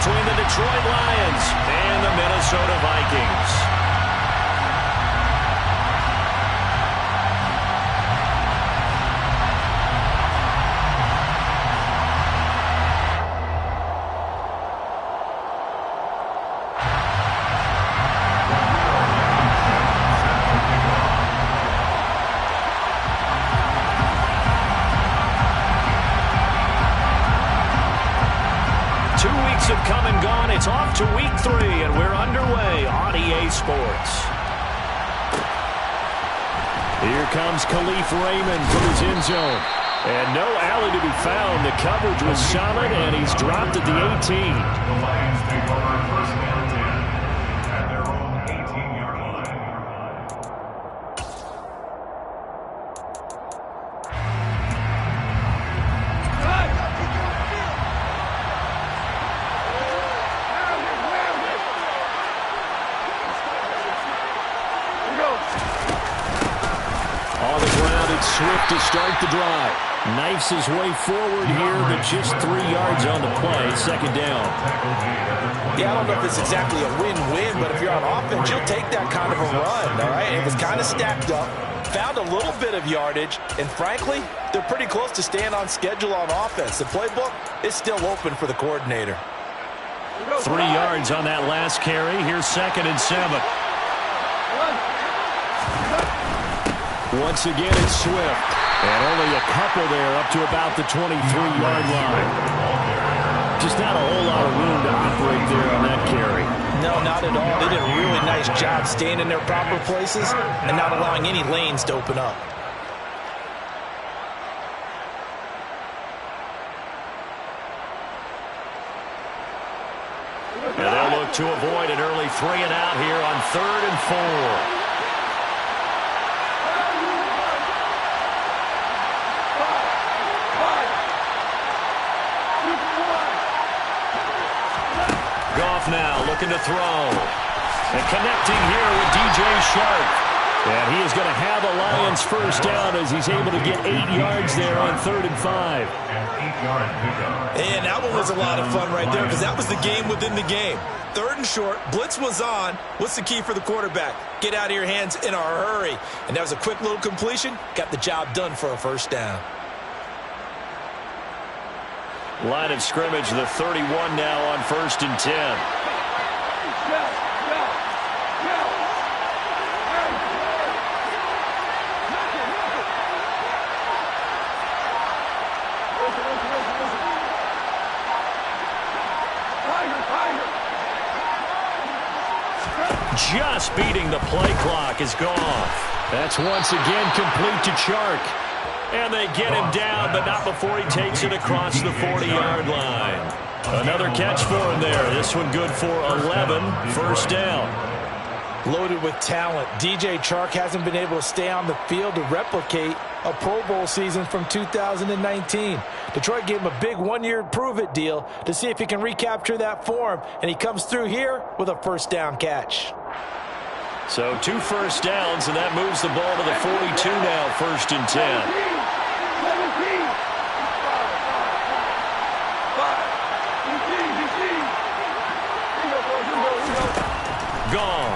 between the Detroit Lions and the Minnesota Vikings. Have come and gone. It's off to week 3, and we're underway on EA Sports. Here comes Khalif Raymond from his end zone. And no alley to be found. The coverage was solid, and he's dropped at the 18. The Lions take over first and 10 at their own 18-yard line. On the ground, it's Swift to start the drive. Knifes his way forward here, but just 3 yards on the play. Second down. Yeah, I don't know if it's exactly a win-win, but if you're on offense, you'll take that kind of a run, all right? It was kind of stacked up, found a little bit of yardage, and frankly, they're pretty close to staying on schedule on offense. The playbook is still open for the coordinator. 3 yards on that last carry. Here's 2nd and 7. Once again, it's Swift. And only a couple there up to about the 23-yard line. Just not a whole lot of room to operate there on that carry. No, not at all. They did a really nice job staying in their proper places and not allowing any lanes to open up. And they'll look to avoid an early 3 and out here on 3rd and 4. Goff now looking to throw. And connecting here with DJ Shark. And he is going to have the Lions first down as he's able to get 8 yards there on 3rd and 5. And that one was a lot of fun right there because that was the game within the game. 3rd and short, blitz was on. What's the key for the quarterback? Get out of your hands in a hurry. And that was a quick little completion. Got the job done for a first down. Line of scrimmage, the 31 now on 1st and 10. Just beating the play clock is gone. That's once again complete to Chark. And they get him down, but not before he takes it across the 40-yard line. Another catch for him there. This one good for 11. First down. Loaded with talent. DJ Chark hasn't been able to stay on the field to replicate a Pro Bowl season from 2019. Detroit gave him a big one-year prove-it deal to see if he can recapture that form, and he comes through here with a first down catch. So 2 first downs, and that moves the ball to the 42 now, 1st and 10. Gone.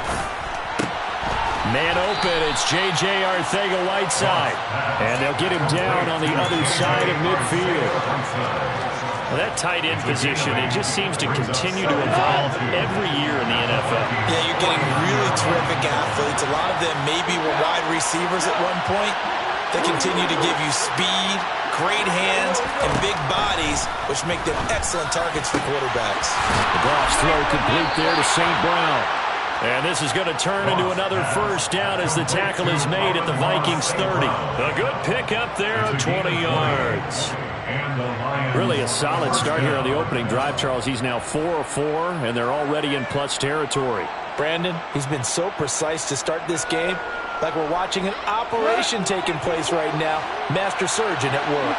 Man open, it's J.J. Arcega-Whiteside. And they'll get him down on the other side of midfield. Well, that tight end position, it just seems to continue to evolve every year in the NFL. Yeah, you're getting really terrific athletes. A lot of them maybe were wide receivers at one point. They continue to give you speed, great hands, and big bodies, which make them excellent targets for quarterbacks. The Goff's throw complete there to St. Brown. And this is going to turn into another first down as the tackle is made at the Vikings 30. A good pickup there of 20 yards. Really a solid start here on the opening drive, Charles. He's now 4 of 4, and they're already in plus territory. Brandon, he's been so precise to start this game, like we're watching an operation taking place right now. Master surgeon at work.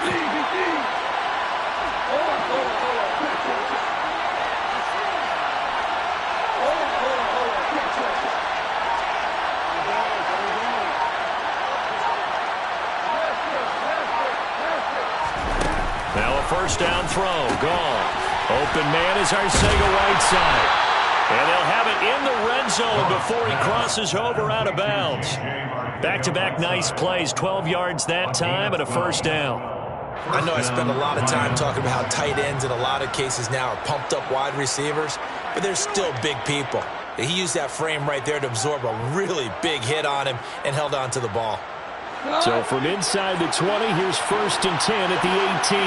Now a first down throw, gone. Open man is Arcega-Whiteside. And they'll have it in the red zone before he crosses over out of bounds. Back-to-back nice plays, 12 yards that time and a first down. I know I spend a lot of time talking about how tight ends in a lot of cases now are pumped up wide receivers, but they're still big people. He used that frame right there to absorb a really big hit on him and held on to the ball. So from inside the 20, here's 1st and 10 at the 18.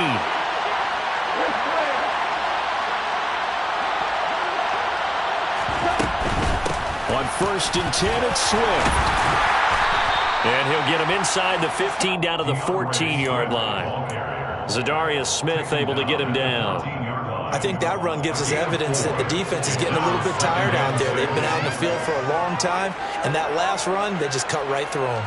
On 1st and 10, it's Swift. And he'll get him inside the 15 down to the 14-yard line. Zadarius Smith able to get him down. I think that run gives us evidence that the defense is getting a little bit tired out there. They've been out in the field for a long time, and that last run, they just cut right through them.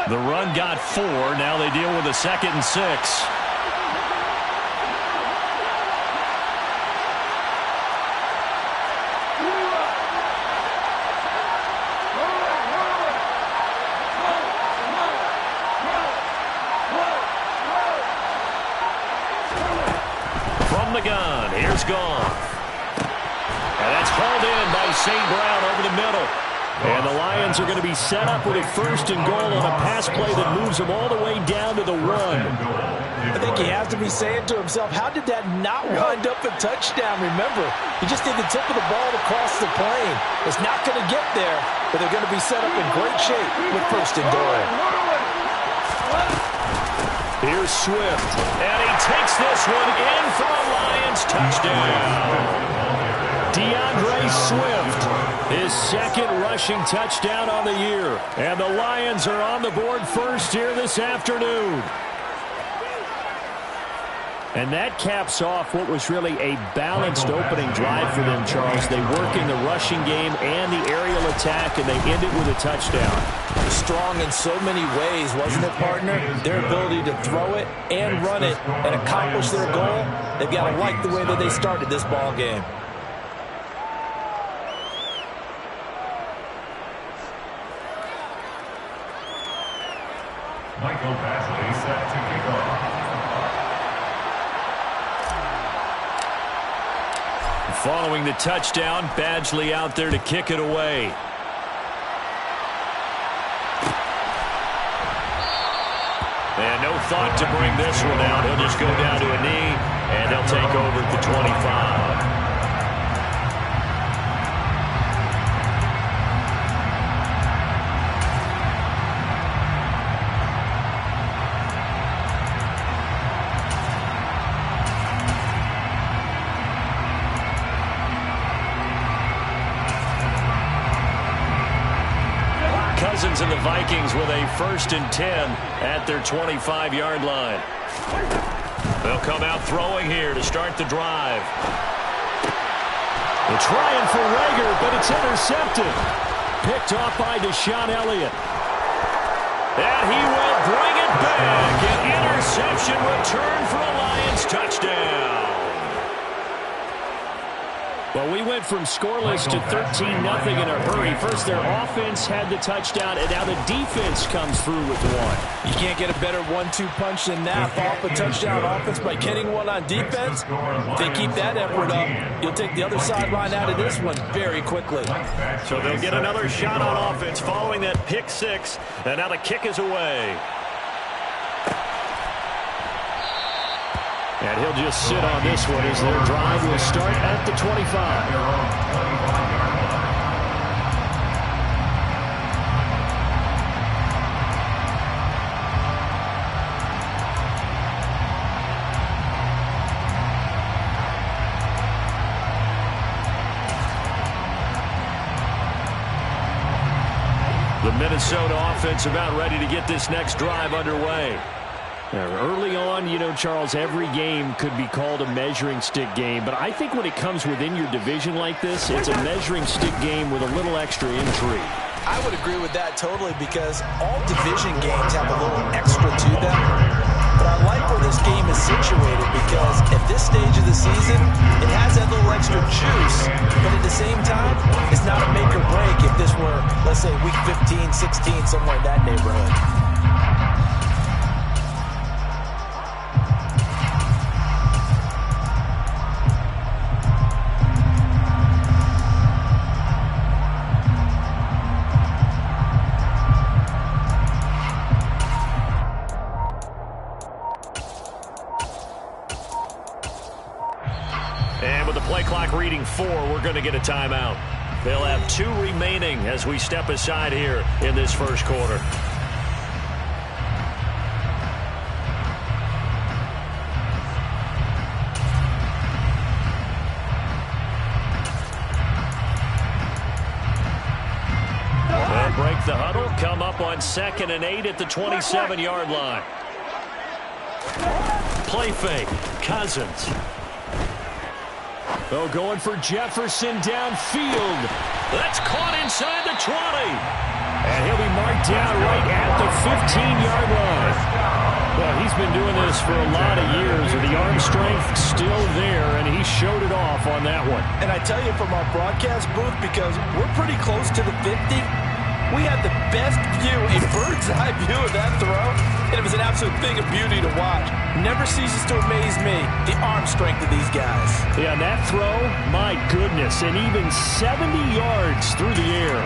The run got 4. Now they deal with a 2nd and 6. Gun. Here's Goff. And that's hauled in by St. Brown over the middle. And the Lions are going to be set up with a 1st and goal on a pass play that moves them all the way down to the 1. I think he has to be saying to himself, how did that not wind up a touchdown? Remember, he just did the tip of the ball to cross the plane. It's not going to get there, but they're going to be set up in great shape with 1st and goal. Here's Swift, and he takes this one in for a Lions touchdown. DeAndre Swift, his 2nd rushing touchdown on the year. And the Lions are on the board first here this afternoon. And that caps off what was really a balanced opening drive for them, Charles. They work in the rushing game and the aerial attack, and they end it with a touchdown. Strong in so many ways, wasn't it, partner? Their ability to throw it and run it and accomplish their goal, they've got to like the way that they started this ball game. Michael Basley set to kick off. Following the touchdown, Badgley out there to kick it away. And no thought to bring this one out. He'll just go down to a knee, and they'll take over at the 25. Cousins and the Vikings with a 1st and 10 at their 25-yard line. They'll come out throwing here to start the drive. They're trying for Rager, but it's intercepted. Picked off by Deshaun Elliott. And he will bring it back. An interception return for a Lions touchdown. Well, we went from scoreless to 13-0 in a hurry. First, their offense had the touchdown, and now the defense comes through with the one. You can't get a better 1-2 punch than that. Off a touchdown offense by getting one on defense. If they keep that effort up, you'll take the other sideline out of this one very quickly. So they'll get another shot on offense following that pick 6, and now the kick is away. And he'll just sit on this one as their drive will start at the 25. The Minnesota offense about ready to get this next drive underway. Early on, you know, Charles, every game could be called a measuring stick game, but I think when it comes within your division like this, it's a measuring stick game with a little extra intrigue. I would agree with that totally because all division games have a little extra to them. But I like where this game is situated because at this stage of the season, it has that little extra juice, but at the same time, it's not a make or break if this were, let's say, week 15, 16, somewhere in that neighborhood. clock reading 4. We're going to get a timeout. They'll have 2 remaining as we step aside here in this first quarter. They'll break the huddle, come up on 2nd and 8 at the 27-yard line. Play fake. Cousins. Oh, going for Jefferson downfield. That's caught inside the 20. And he'll be marked down right at the 15-yard line. Well, he's been doing this for a lot of years, with the arm strength still there, and he showed it off on that one. And I tell you, from our broadcast booth, because we're pretty close to the 50, we had the best view, a bird's-eye view of that throw, and it was an absolute thing of beauty to watch. Never ceases to amaze me, the arm strength of these guys. Yeah, and that throw, my goodness, and even 70 yards through the air.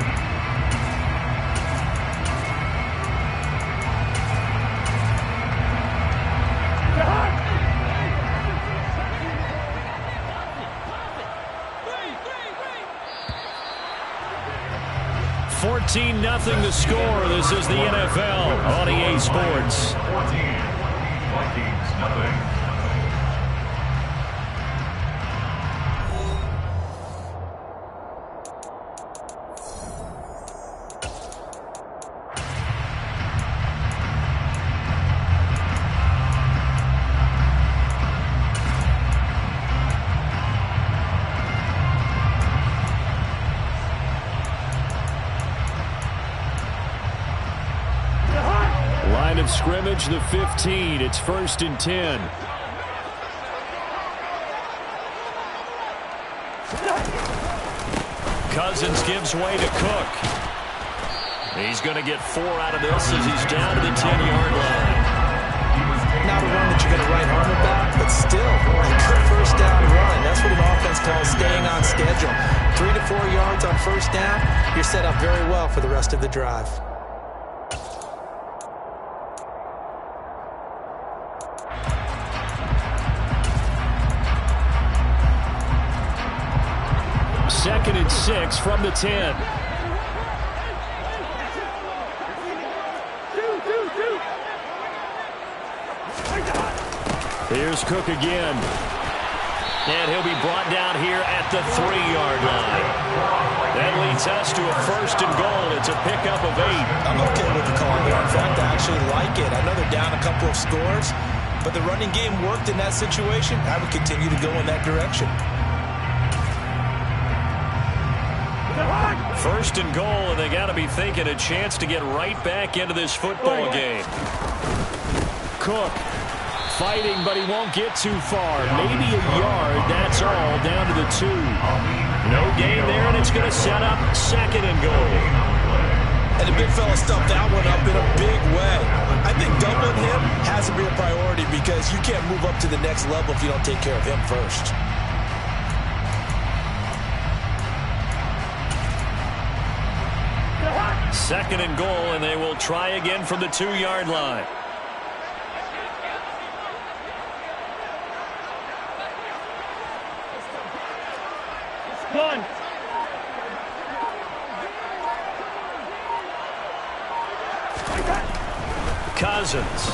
Nothing the score. This is the NFL on EA Sports. 14. Vikings, nothing. Of scrimmage, the 15. It's 1st and 10. Cousins gives way to Cook. He's going to get 4 out of this as he's down to the 10-yard line. Not a run that you're going to write home about, but still a good first down run. That's what an offense calls staying on schedule. 3 to 4 yards on first down, you're set up very well for the rest of the drive. Second and 6 from the 10. Here's Cook again. And he'll be brought down here at the 3-yard line. That leads us to a 1st and goal. It's a pickup of 8. I'm okay with the call there. In fact, I actually like it. I know they're down a couple of scores, but the running game worked in that situation. I would continue to go in that direction. 1st and goal, and they got to be thinking a chance to get right back into this football game. Cook fighting, but he won't get too far. Maybe a yard, that's all, down to the 2. No gain there, and it's going to set up 2nd and goal. And the big fella stuffed that one up in a big way. I think doubling him has to be a priority because you can't move up to the next level if you don't take care of him first. Second and goal, and they will try again from the 2-yard line. Cousins.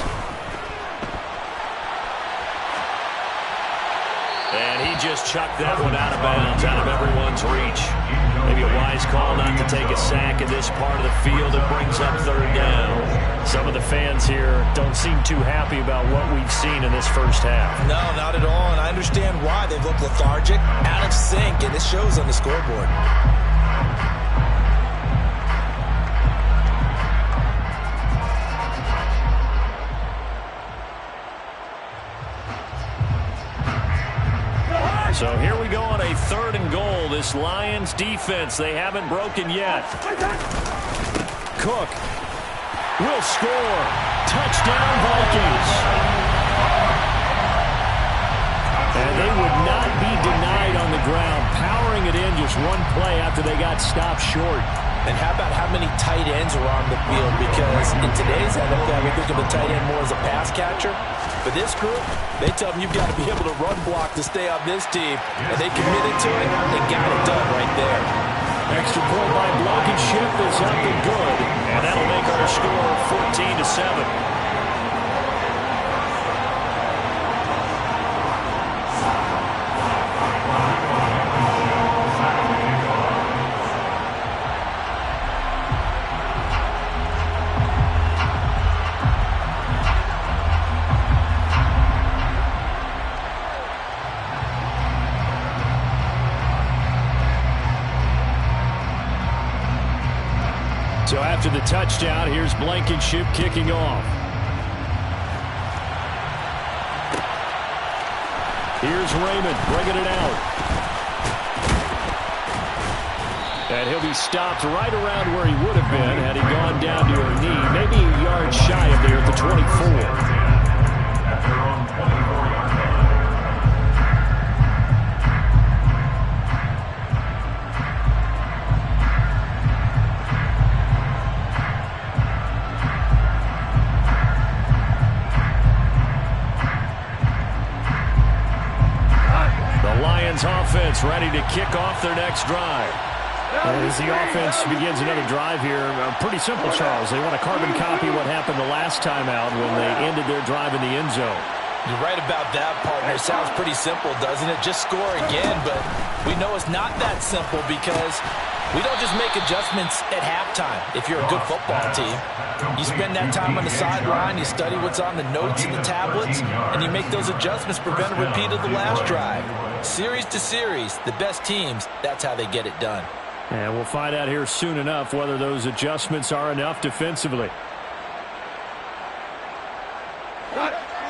And he just chucked that one out of bounds, out of everyone's reach. Maybe a wise call not to take a sack in this part of the field. It brings up 3rd down. Some of the fans here don't seem too happy about what we've seen in this first half. No, not at all, and I understand why. They've looked lethargic, out of sync, and it shows on the scoreboard. So here we go on a 3rd and goal. This Lions defense, they haven't broken yet. Cook will score. Touchdown, Vikings. And they would not be denied on the ground, powering it in just one play after they got stopped short. And how about how many tight ends are on the field? Because in today's NFL, we think of the tight end more as a pass catcher. For this group, they tell them you've got to be able to run block to stay on this team. And they committed to it, and got it done right there. Extra point by Blankenship is up and good. And that'll make our score 14-7. So after the touchdown, here's Blankenship kicking off. Here's Raymond bringing it out. And he'll be stopped right around where he would have been had he gone down to a knee, maybe a yard shy of there at the 24. At their own 24-yard line. Offense ready to kick off their next drive. And as the offense begins another drive here, pretty simple, Charles. They want to carbon copy what happened the last time out when they ended their drive in the end zone. You're right about that, partner. It sounds pretty simple, doesn't it? Just score again, but we know it's not that simple because we don't just make adjustments at halftime if you're a good football team. You spend that time on the sideline, you study what's on the notes and the tablets, and you make those adjustments, prevent a repeat of the last drive. Series to series, the best teams, that's how they get it done. And we'll find out here soon enough whether those adjustments are enough defensively.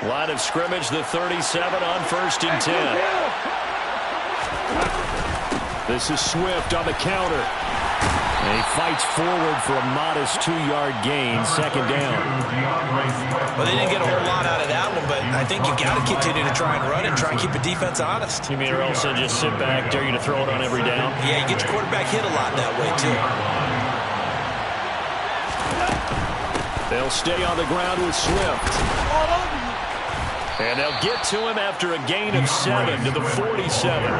Line of scrimmage, the 37 on 1st and 10. This is Swift on the counter. And he fights forward for a modest 2-yard gain, 2nd down. Well, they didn't get a whole lot out of that one, but I think you've got to continue to try and run and try and keep the defense honest. You mean or else they just sit back, dare you to throw it on every down? Yeah, you get your quarterback hit a lot that way, too. They'll stay on the ground with Swift. And they'll get to him after a gain of 7 to the 47.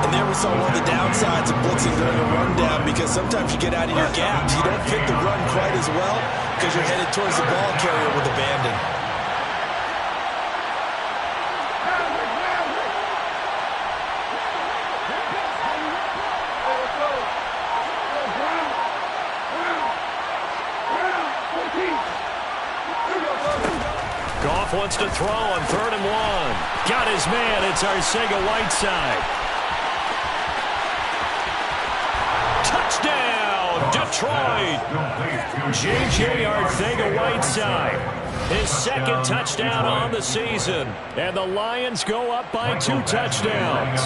And there we saw one of the downsides of blitzing during a rundown because sometimes you get out of your gaps. You don't fit the run quite as well because you're headed towards the ball carrier with abandon. Goff wants to throw on 3rd and 1. Got his man. It's Arcega-Whiteside. Touchdown, Detroit. J.J. Arcega-Whiteside. His 2nd touchdown on the season. And the Lions go up by 2 touchdowns.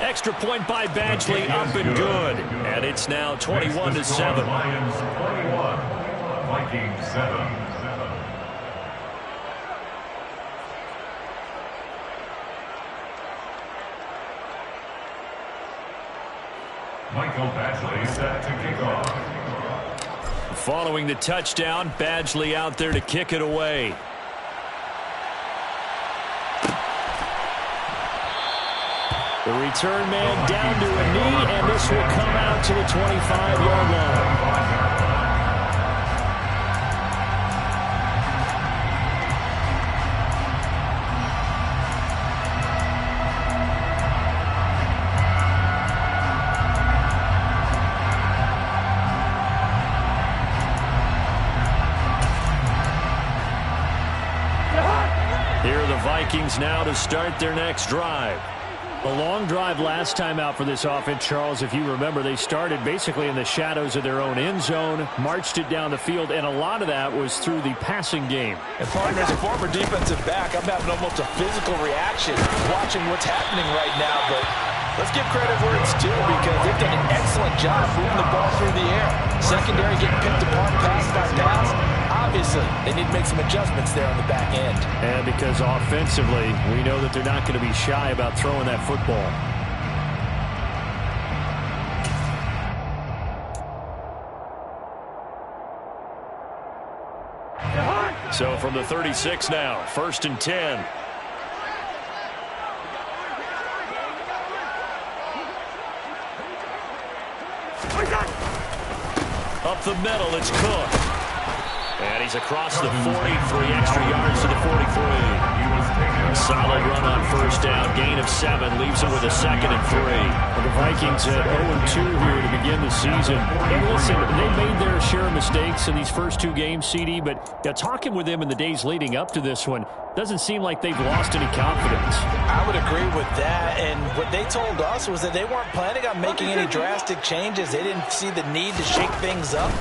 Extra point by Badgley, up and good. And it's now 21-7. Lions 21, Vikings 7. Michael Badgley set to kick off. Following the touchdown, Badgley out there to kick it away. The return man down to a knee, and this will come out to the 25-yard line. Here are the Vikings now to start their next drive. A long drive last time out for this offense, Charles. If you remember, they started basically in the shadows of their own end zone, marched it down the field, and a lot of that was through the passing game. And partner, as a former defensive back, I'm having almost a physical reaction watching what's happening right now. But let's give credit where it's due because they've done an excellent job moving the ball through the air. Secondary getting picked apart pass by pass. obviously, they need to make some adjustments there on the back end. And because offensively, we know that they're not going to be shy about throwing that football. So from the 36 now, 1st and 10. Up the middle, it's Cook. And he's across the 40, 3 extra yards to the 43. Solid run on 1st down, gain of 7, leaves him with a 2nd and 3. Well, the Vikings at 0-2 here to begin the season. And listen, they made their share of mistakes in these first 2 games, CD, but talking with them in the days leading up to this one, doesn't seem like they've lost any confidence. I would agree with that, and what they told us was that they weren't planning on making any drastic changes. They didn't see the need to shake things up.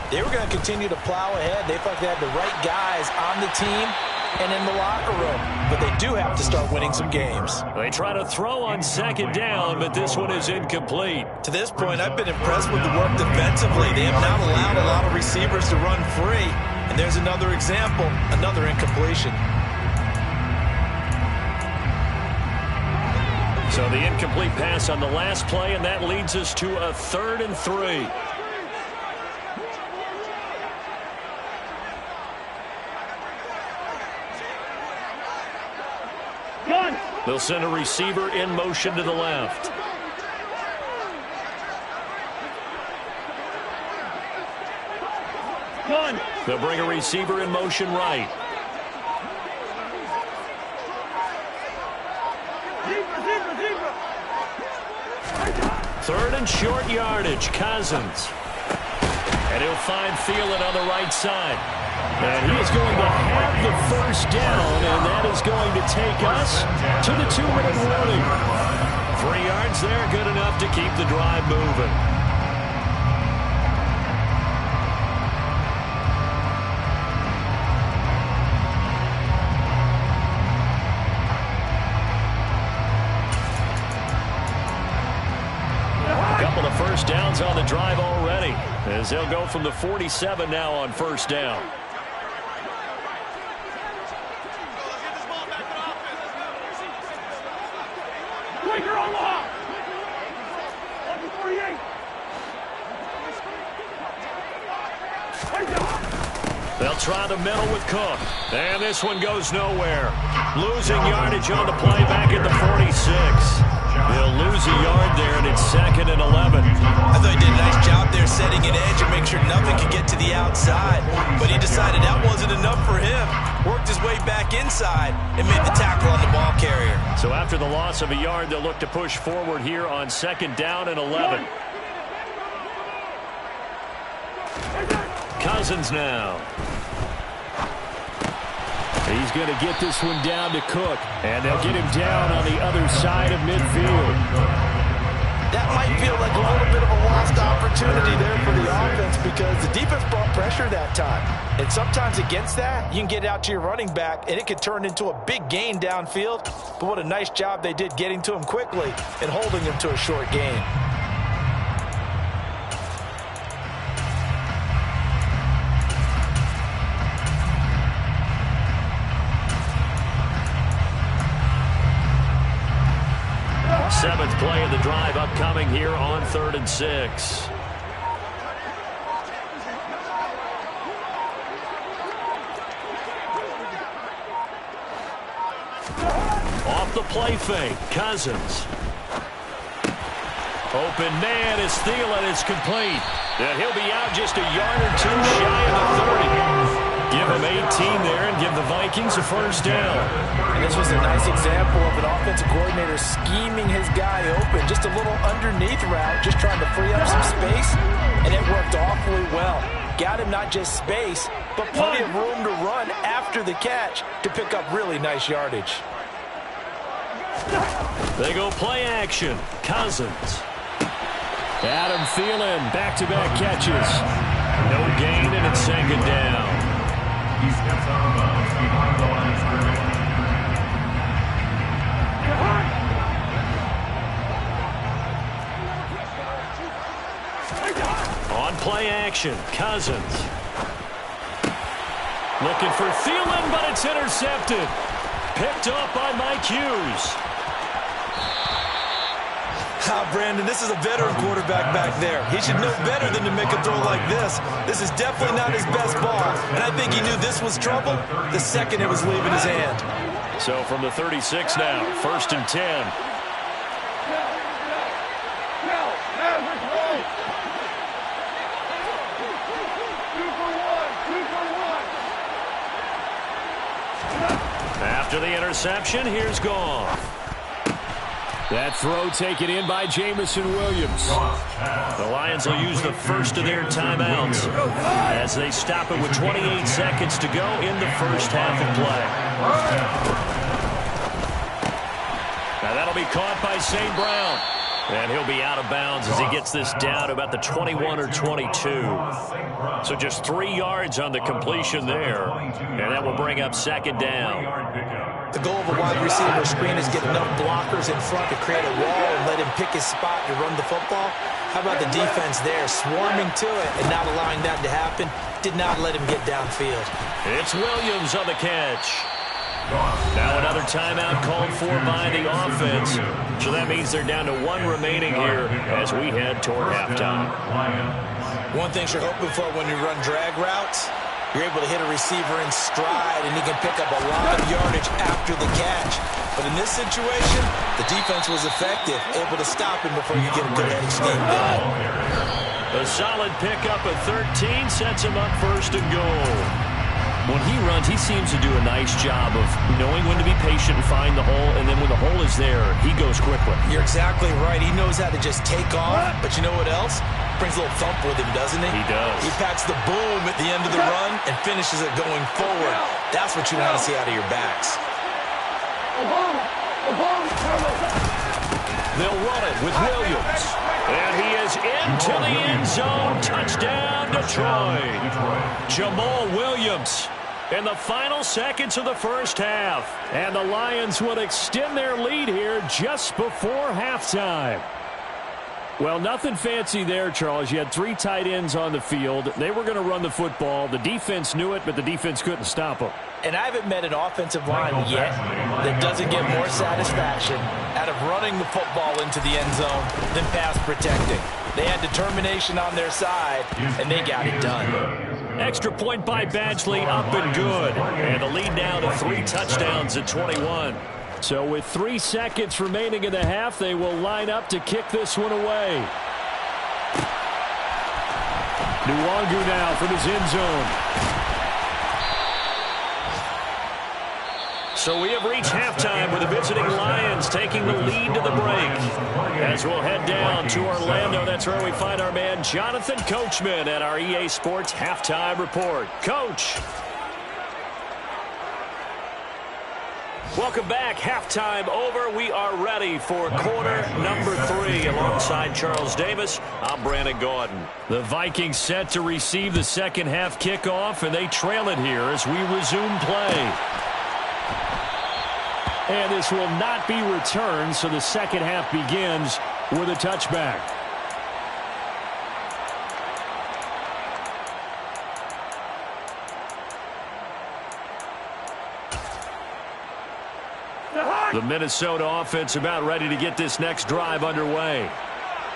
They were going to continue to plow ahead. They felt they had the right guys on the team and in the locker room, but they do have to start winning some games. They try to throw on 2nd down, but this one is incomplete. To this point, I've been impressed with the work defensively. They have not allowed a lot of receivers to run free, and there's another example, another incompletion. So the incomplete pass on the last play, and that leads us to a 3rd and 3. They'll send a receiver in motion to the left. They'll bring a receiver in motion right. Third and short yardage, Cousins. And he'll find Thielen on the right side. And he is going to have the 1st down, and that is going to take us to the 2-minute warning. 3 yards there, good enough to keep the drive moving. A couple of 1st downs on the drive already, as they'll go from the 47 now on 1st down. They'll try the middle with Cook. And this one goes nowhere. Losing yardage on the play back at the 46. They'll lose a yard there, and it's 2nd and 11. I thought he did a nice job there setting an edge and make sure nothing could get to the outside. But he decided that wasn't enough for him. Worked his way back inside and made the tackle on the ball carrier. So after the loss of a yard, they'll look to push forward here on 2nd down and 11. Cousins now. He's going to get this one down to Cook, and they'll get him down on the other side of midfield. That might feel like a little bit of a lost opportunity there for the offense because the defense brought pressure that time. And sometimes against that, you can get out to your running back, and it could turn into a big gain downfield. But what a nice job they did getting to him quickly and holding him to a short gain. Seventh play of the drive upcoming here on 3rd and 6. Off the play fake, Cousins. Open man is Thielen, is complete. And he'll be out just a yard or 2 shy of the 30. Give him 18 there and give the Vikings a 1st down. And this was a nice example of an offensive coordinator scheming his guy open. Just a little underneath route, just trying to free up some space, and it worked awfully well. Got him not just space, but plenty of room to run after the catch to pick up really nice yardage. They go play action. Cousins. Adam Thielen, back-to-back catches. No gain, and it's 2nd down. He steps out of bounds behind the line of scrimmage. On play action, Cousins. Looking for Thielen, but it's intercepted. Picked up by Mike Hughes. Brandon, this is a veteran quarterback back there. He should know better than to make a throw like this. This is definitely not his best ball, and I think he knew this was trouble the second it was leaving his hand. So from the 36 now, 1st and 10. After the interception, here's Goff. That throw taken in by Jamison Williams. The Lions will use the first of their timeouts as they stop it with 28 seconds to go in the first half of play. Now that'll be caught by St. Brown. And he'll be out of bounds as he gets this down to about the 21 or 22. So just 3 yards on the completion there. And that will bring up 2nd down. The goal of a wide receiver screen is get enough blockers in front to create a wall and let him pick his spot to run the football. How about the defense there, swarming to it and not allowing that to happen? Did not let him get downfield. It's Williams on the catch. Now another timeout called for by the offense. So that means they're down to 1 remaining here as we head toward halftime. One thing you're hoping for when you run drag routes, you're able to hit a receiver in stride and he can pick up a lot of yardage after the catch. But in this situation, the defense was effective, able to stop him before you get a good headed steam going. A solid pickup of 13 sets him up 1st and goal. When he runs, he seems to do a nice job of knowing when to be patient and find the hole, and then when the hole is there, he goes quickly. You're exactly right. He knows how to just take off, but you know what else? Brings a little thump with him, doesn't he? He does. He packs the boom at the end of the run and finishes it going forward. That's what you want to see out of your backs. They'll run it with Williams. And he is into the end zone. Touchdown, Detroit. Jamal Williams in the final seconds of the first half. And the Lions would extend their lead here just before halftime. Well, nothing fancy there, Charles. You had 3 tight ends on the field. They were going to run the football. The defense knew it, but the defense couldn't stop them. And I haven't met an offensive line yet that doesn't get more satisfaction out of running the football into the end zone than pass protecting. They had determination on their side, and they got it done. Extra point by Badgley, up and good. And the lead now to 3 touchdowns at 21. So with 3 seconds remaining in the half, they will line up to kick this one away. Nwangu now from his end zone. So we have reached halftime with the visiting Lions taking the lead to the break. As we'll head down to Orlando, that's where we find our man Jonathan Coachman at our EA Sports Halftime Report. Coach. Welcome back. Halftime over. We are ready for quarter number 3 alongside Charles Davis. I'm Brandon Gordon. The Vikings set to receive the second half kickoff, and they trail it here as we resume play. And this will not be returned, so the second half begins with a touchback. The Minnesota offense about ready to get this next drive underway.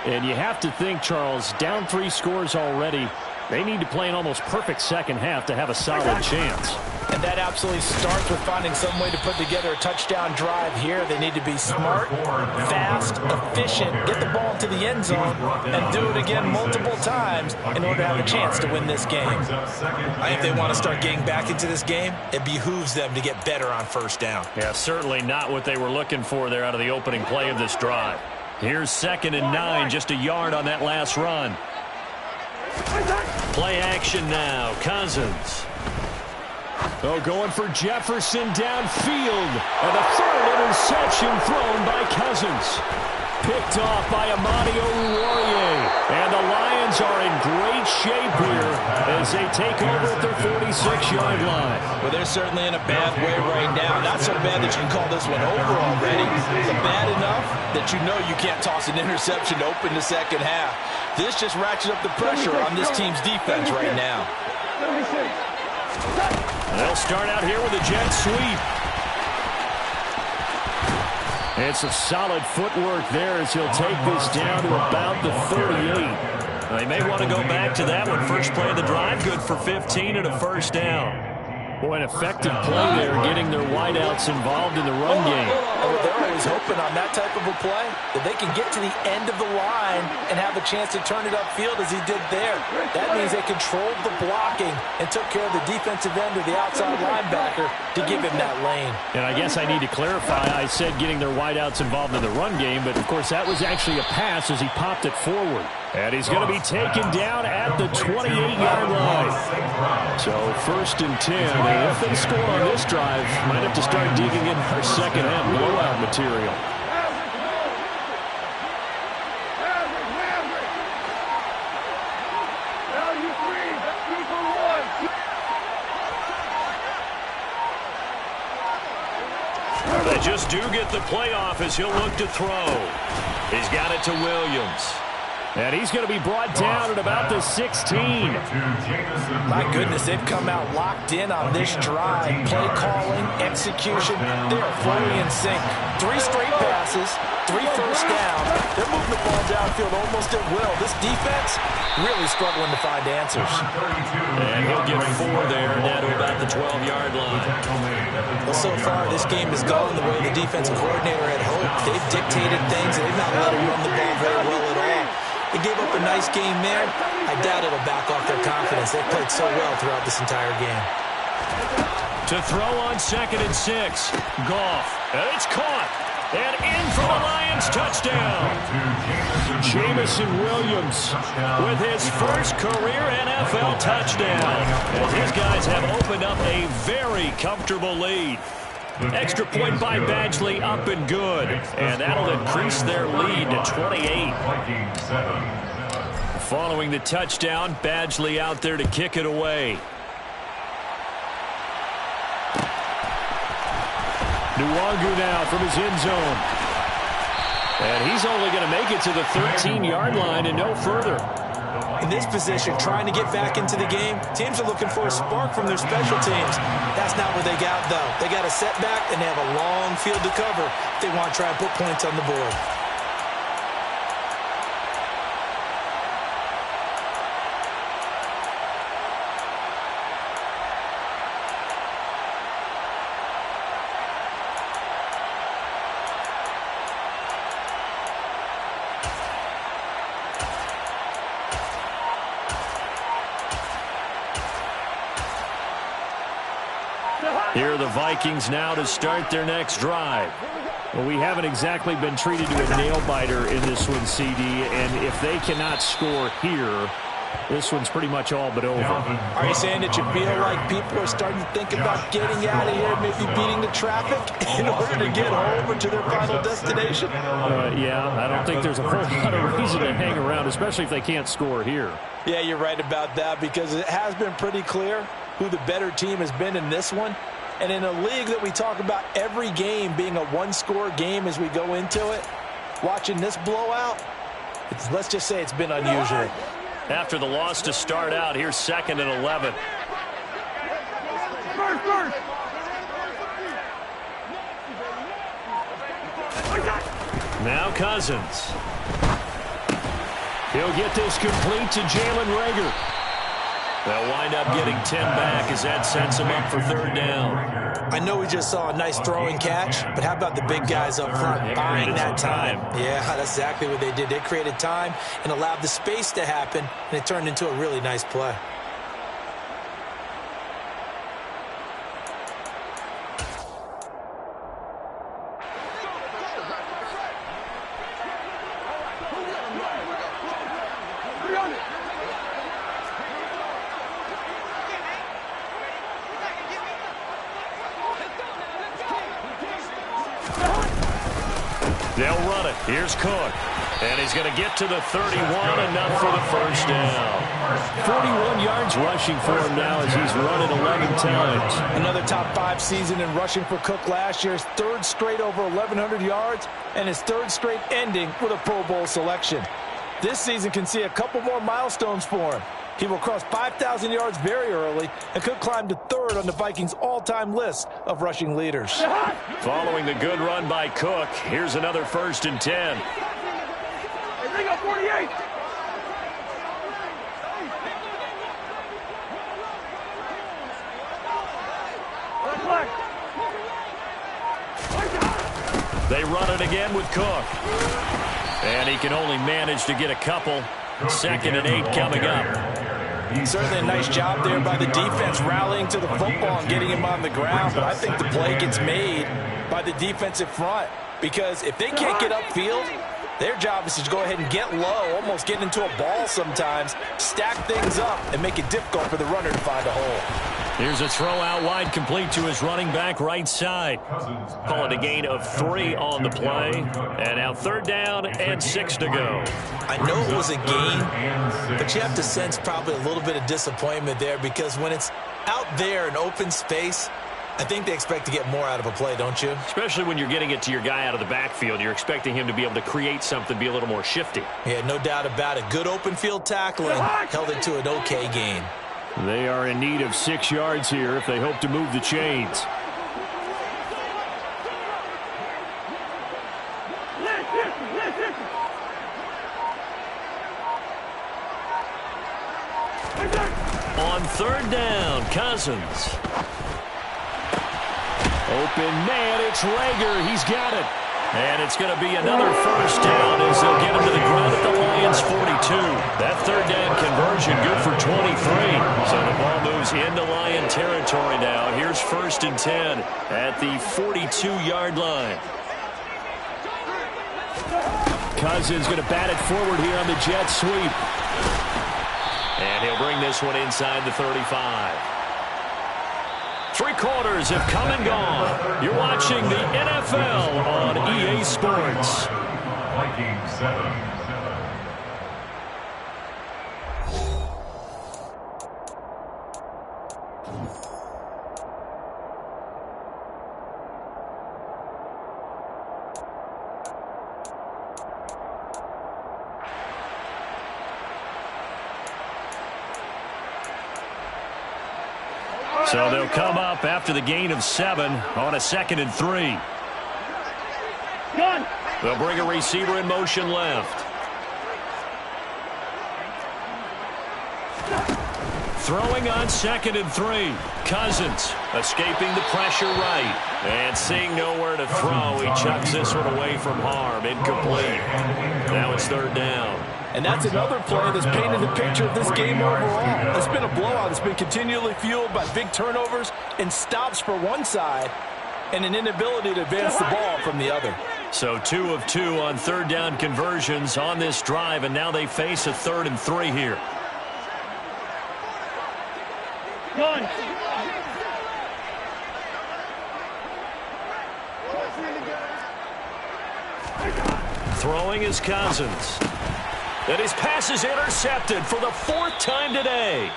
And you have to think, Charles, down 3 scores already. They need to play an almost perfect second half to have a solid chance. And that absolutely starts with finding some way to put together a touchdown drive here. They need to be smart, fast, efficient, get the ball to the end zone, and do it again multiple times in order to have a chance to win this game. I think they want to start getting back into this game. It behooves them to get better on first down. Yeah, certainly not what they were looking for there out of the opening play of this drive. Here's 2nd and 9, just a yard on that last run. Play action now. Cousins. Oh, going for Jefferson downfield. And a 3rd interception thrown by Cousins. Picked off by Amani Oruwariye. And the Lions are in great shape here as they take over at their 46-yard line. Well, they're certainly in a bad way right now. Not so bad that you can call this one over already, but bad enough that you know you can't toss an interception to open the second half. This just ratchets up the pressure on this team's defense right now. They'll start out here with a jet sweep. It's a solid footwork there as he'll take this down to about the 38. They may want to go back to that one. First play of the drive, good for 15 and a first down. Boy, an effective play there, getting their wideouts involved in the run game. Oh, they're always hoping on that type of a play that they can get to the end of the line and have a chance to turn it upfield as he did there. That means they controlled the blocking and took care of the defensive end or the outside linebacker to give him that lane. And I guess I need to clarify, I said getting their wideouts involved in the run game, but of course that was actually a pass as he popped it forward. And he's going to be taken down at the 28-yard line. So 1st and 10. And if they score on this drive, might have to start digging in our second half blowout material. They just do get the playoff as he'll look to throw. He's got it to Williams. And he's going to be brought down at about the 16. My goodness, they've come out locked in on this drive. Play calling, execution, they're fully in sync. 3 straight passes, 3 first down. They're moving the ball downfield almost at will. This defense really struggling to find answers. And he'll get 4 there, down to about the 12-yard line. Well, so far, this game has gone the way the defensive coordinator had hoped. They've dictated things, and they've not let him run the ball very well at all. They gave up a nice game there. I doubt it'll back off their confidence. They've played so well throughout this entire game. To throw on 2nd and 6. Goff. And it's caught. And in for the Lions touchdown. Jamison Williams with his first career NFL touchdown. As his guys have opened up a very comfortable lead. Extra point by Badgley, up and good. And that'll increase their lead to 28. Following the touchdown, Badgley out there to kick it away. Nwangu now from his end zone. And he's only going to make it to the 13-yard line and no further. In this position, trying to get back into the game, teams are looking for a spark from their special teams. That's not what they got, though. They got a setback, and they have a long field to cover if they want to try and put points on the board. Here are the Vikings now to start their next drive. Well, we haven't exactly been treated to a nail-biter in this one, CD, and if they cannot score here, this one's pretty much all but over. Are you saying that you feel like people are starting to think about getting out of here, maybe beating the traffic in order to get home or to their final destination? Yeah, I don't think there's a whole lot of reason to hang around, especially if they can't score here. Yeah, you're right about that, because it has been pretty clear who the better team has been in this one. And in a league that we talk about every game being a one-score game as we go into it, watching this blowout, let's just say it's been unusual. After the loss to start out, here's 2nd and 11. Now Cousins. He'll get this complete to Jalen Reagor. They'll wind up getting 10 back as that sets him up for 3rd down. I know we just saw a nice throwing catch, but how about the big guys up front buying that time? Yeah, that's exactly what they did. They created time and allowed the space to happen, and it turned into a really nice play. They'll run it. Here's Cook. And he's going to get to the 31, enough for the first down. 41 yards rushing for him now as he's run it 11 times. Another top 5 season in rushing for Cook last year. His 3rd straight over 1,100 yards, and his 3rd straight ending with a Pro Bowl selection. This season can see a couple more milestones for him. He will cross 5,000 yards very early and could climb to third on the Vikings' all-time list of rushing leaders. Following the good run by Cook, here's another 1st and 10. They got 48. They run it again with Cook. And he can only manage to get a couple. 2nd and 8 coming up. Certainly a nice job there by the defense rallying to the football and getting him on the ground. But I think the play gets made by the defensive front. Because if they can't get upfield, their job is to go ahead and get low, almost get into a ball sometimes, stack things up, and make it difficult for the runner to find a hole. Here's a throw out wide, complete to his running back right side. Call it a gain of 3 on the play. And now 3rd down and 6 to go. I know it was a gain, but you have to sense probably a little bit of disappointment there because when it's out there in open space, I think they expect to get more out of a play, don't you? Especially when you're getting it to your guy out of the backfield. You're expecting him to be able to create something, be a little more shifty. Yeah, no doubt about it. Good open field tackling held it to an okay gain. They are in need of 6 yards here if they hope to move the chains. On 3rd down, Cousins. Open man, it's Rager. He's got it. And it's going to be another 1st down as they'll get him to the ground at the Lions' 42. That 3rd down conversion good for 23. So the ball moves into Lion territory now. Here's 1st and 10 at the 42-yard line. Cousins going to bat it forward here on the jet sweep. And he'll bring this one inside the 35. 3 quarters have come and gone. You're watching the NFL on EA Sports. Vikings 7. So they'll come up after the gain of 7 on a 2nd and 3. They'll bring a receiver in motion left. Throwing on 2nd and 3. Cousins escaping the pressure right. And seeing nowhere to throw, he chucks this one away from harm. Incomplete. Now it's 3rd down. And that's another play that's painted the picture of this game overall. It's been a blowout. It's been continually fueled by big turnovers and stops for one side and an inability to advance the ball from the other. So 2 of 2 on 3rd down conversions on this drive, and now they face a 3rd and 3 here. Throwing is Cousins. And his pass is intercepted for the 4th time today.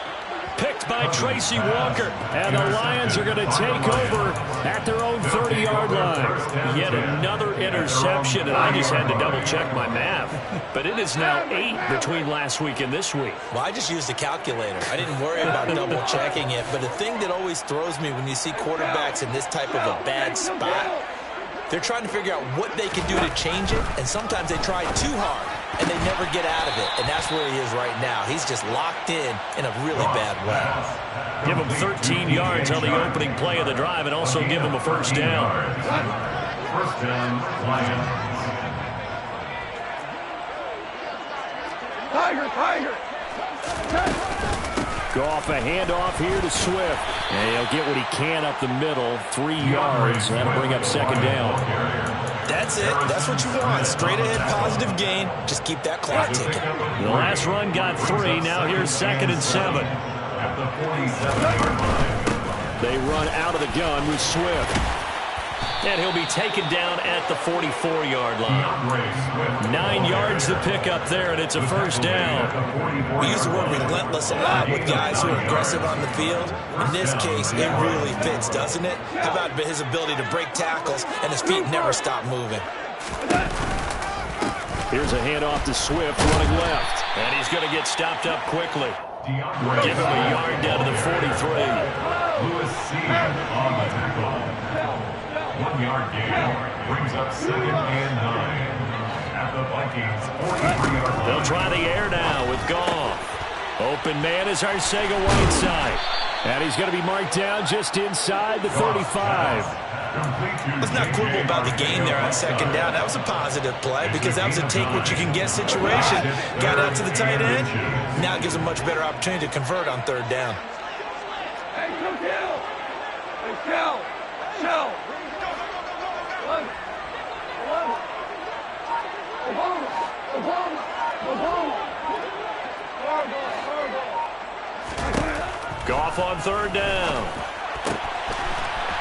Picked by Tracy Walker. And the Lions are going to take over at their own 30-yard line. Yet another interception, and I just had to double-check my math. But it is now 8 between last week and this week. Well, I just used a calculator. I didn't worry about double-checking it. But the thing that always throws me when you see quarterbacks in this type of a bad spot, they're trying to figure out what they can do to change it, and sometimes they try too hard, and they never get out of it, and that's where he is right now. He's just locked in a really bad way. Give him 13 yards on the opening play of the drive and also give him a 1st down. 1st down, Lions. Tiger! Goff a handoff here to Swift. And he'll get what he can up the middle. 3 yards. That'll bring up 2nd down. That's it. That's what you want. Straight ahead positive gain. Just keep that clock ticking. The last run got 3. Now here's 2nd and 7. At the 47-yard line. They run out of the gun with Swift. And he'll be taken down at the 44-yard line. 9 yards to pick up there, and it's a 1st down. We use the word relentless a lot with guys who are aggressive on the field. In this case, it really fits, doesn't it? How about his ability to break tackles and his feet never stop moving? Here's a handoff to Swift running left. And he's going to get stopped up quickly. Give him a yard down to the 43. Lewis C. on the tackle. 1 yard gain brings up 2nd and 9. At the Vikings 43-yard line. They'll try the air now with Goff. Open man is Arcega-Whiteside. And he's going to be marked down just inside the 35. Let's not quibble about the gain there on 2nd down. That was a positive play because that was a take-what-you-can-get situation. Got out to the tight end. Now it gives a much better opportunity to convert on 3rd down. Hey, go kill! Hey, Shell! Shell! Goff on 3rd down.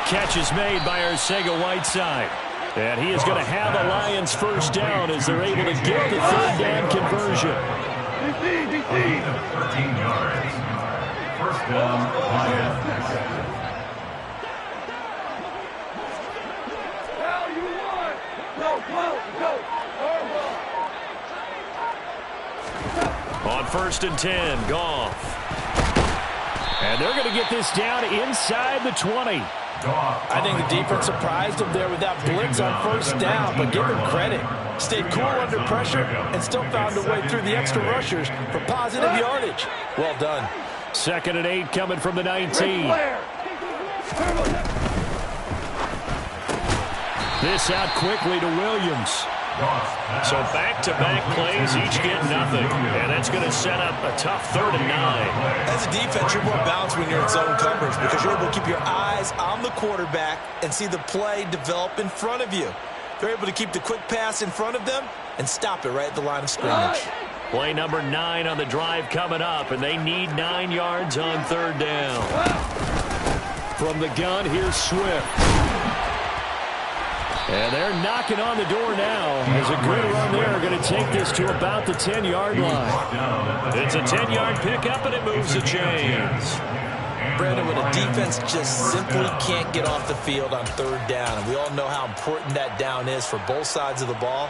Catch is made by Arcega-Whiteside. And he is going to have a Lions 1st down as they're able to get the 3rd down conversion. DC! 13 yards. 1st down, Lions. Hell, you won! Go! On 1st and 10, Goff. And they're going to get this down inside the 20. I think the defense surprised him there with that blitz on 1st down, but give him credit. Stayed cool under pressure and still found a way through the extra rushers for positive yardage. Well done. 2nd and 8 coming from the 19. This out quickly to Williams. So back-to-back plays, each get nothing. And that's going to set up a tough 3rd and 9. As a defense, you're more balanced when you're in zone coverage because you're able to keep your eyes on the quarterback and see the play develop in front of you. They're able to keep the quick pass in front of them and stop it right at the line of scrimmage. Play number 9 on the drive coming up, and they need 9 yards on 3rd down. From the gun, here's Swift. And they're knocking on the door now as a good run there going to take this to about the 10-yard line. It's a 10-yard pickup, and it moves the chains. Brandon, when a defense just simply can't get off the field on 3rd down, and we all know how important that down is for both sides of the ball,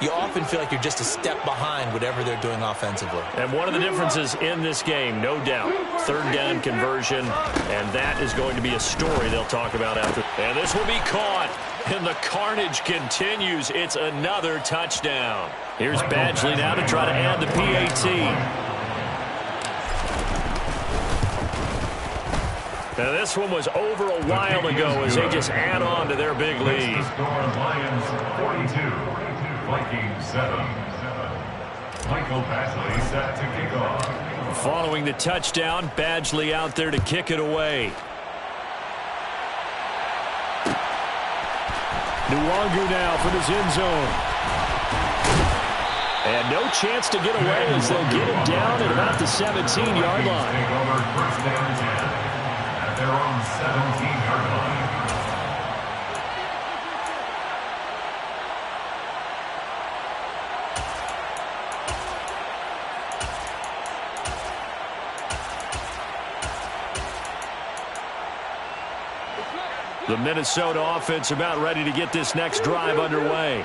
you often feel like you're just a step behind whatever they're doing offensively. And one of the differences in this game, no doubt, 3rd down conversion, and that is going to be a story they'll talk about after. And this will be caught, and the carnage continues. It's another touchdown. Here's Badgley now to try to add the PAT. Now this one was over a while ago as they just add on to their big lead. Lions 42. Vikings 7. Michael Badgley set to kick off. Following the touchdown, Badgley out there to kick it away. Nwangu now from his end zone. And no chance to get away as they'll get him down at about the 17-yard line. Take over 1st and 10 at their own 17-yard line. The Minnesota offense about ready to get this next drive underway.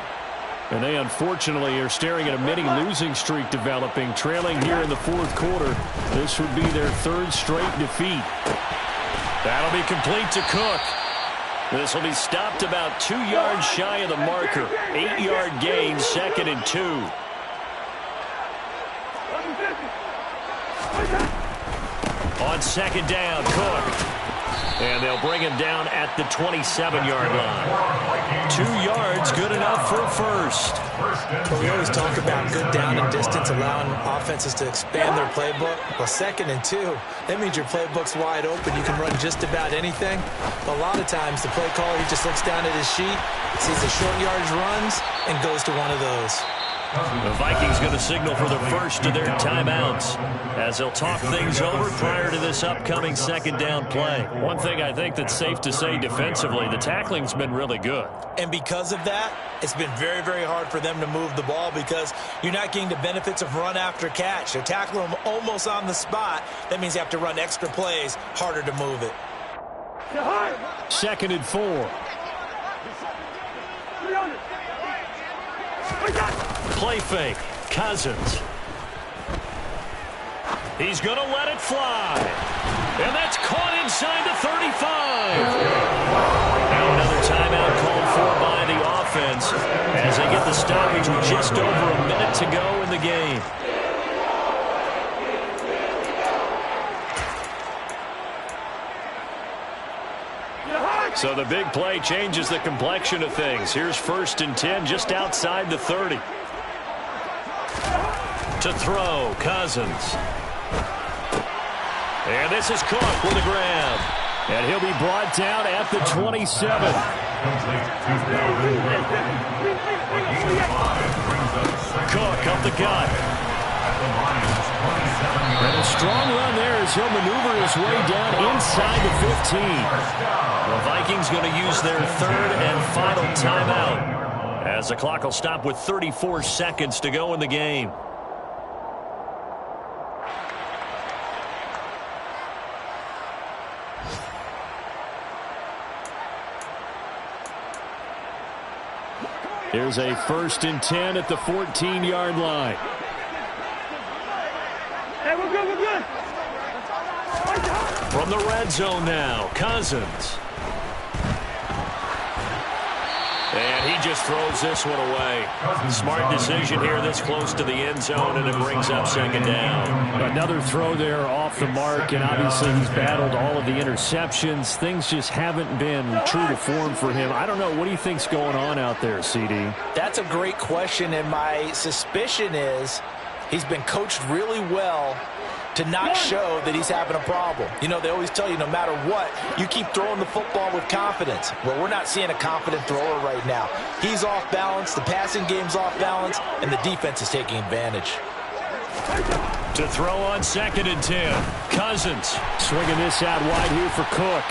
And they unfortunately are staring at a mini losing streak developing, trailing here in the 4th quarter. This would be their 3rd straight defeat. That'll be complete to Cook. This will be stopped about 2 yards shy of the marker. 8-yard gain, 2nd and 2. On 2nd down, Cook. And they'll bring him down at the 27-yard line. 2 yards, good enough for a 1st. But we always talk about good down and distance, allowing offenses to expand their playbook. Well, 2nd and 2, that means your playbook's wide open. You can run just about anything. But a lot of times, the play caller, he just looks down at his sheet, sees the short yardage runs, and goes to one of those. The Vikings going to signal for the first of their timeouts as they'll talk things over prior to this upcoming 2nd down play. One thing I think that's safe to say defensively, the tackling's been really good. And because of that, it's been very, very hard for them to move the ball because you're not getting the benefits of run after catch. They're tackling them almost on the spot. That means you have to run extra plays, harder to move it. 2nd and 4. play fake. Cousins. He's going to let it fly. And that's caught inside the 35. Now another timeout called for by the offense as they get the stoppage with just over a minute to go in the game. So the big play changes the complexion of things. Here's 1st and 10 just outside the 30. To throw, Cousins. And this is Cook with a grab. And he'll be brought down at the 27. Cook up the gut. And a strong run there as he'll maneuver his way down inside the 15. The Vikings going to use their 3rd and final timeout as the clock will stop with 34 seconds to go in the game. Here's a 1st and 10 at the 14-yard line. Hey, we're good, we're good. From the red zone now, Cousins. And he just throws this one away. Smart decision here this close to the end zone, and it brings up 2nd down. Another throw there off the mark, and obviously he's battled all of the interceptions. Things just haven't been true to form for him. I don't know. What do you think's going on out there, CD? That's a great question, and my suspicion is he's been coached really well to not show that he's having a problem. You know, they always tell you no matter what, you keep throwing the football with confidence. Well, we're not seeing a confident thrower right now. He's off balance, the passing game's off balance, and the defense is taking advantage. To throw on 2nd and 10, Cousins. Swinging this out wide here for Cook.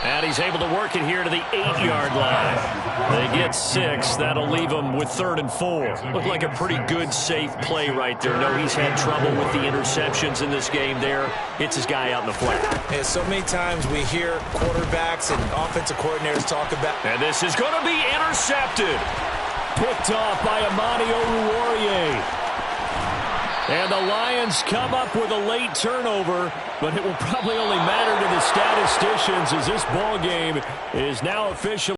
And he's able to work it here to the 8-yard line. They get 6. That'll leave them with 3rd and 4. Looked like a pretty good, safe play right there. No, he's had trouble with the interceptions in this game there. Hits his guy out in the flat. And so many times we hear quarterbacks and offensive coordinators talk about. And this is going to be intercepted. Picked off by Amani Oruwariye. And the Lions come up with a late turnover, but it will probably only matter to the statisticians as this ball game is now officially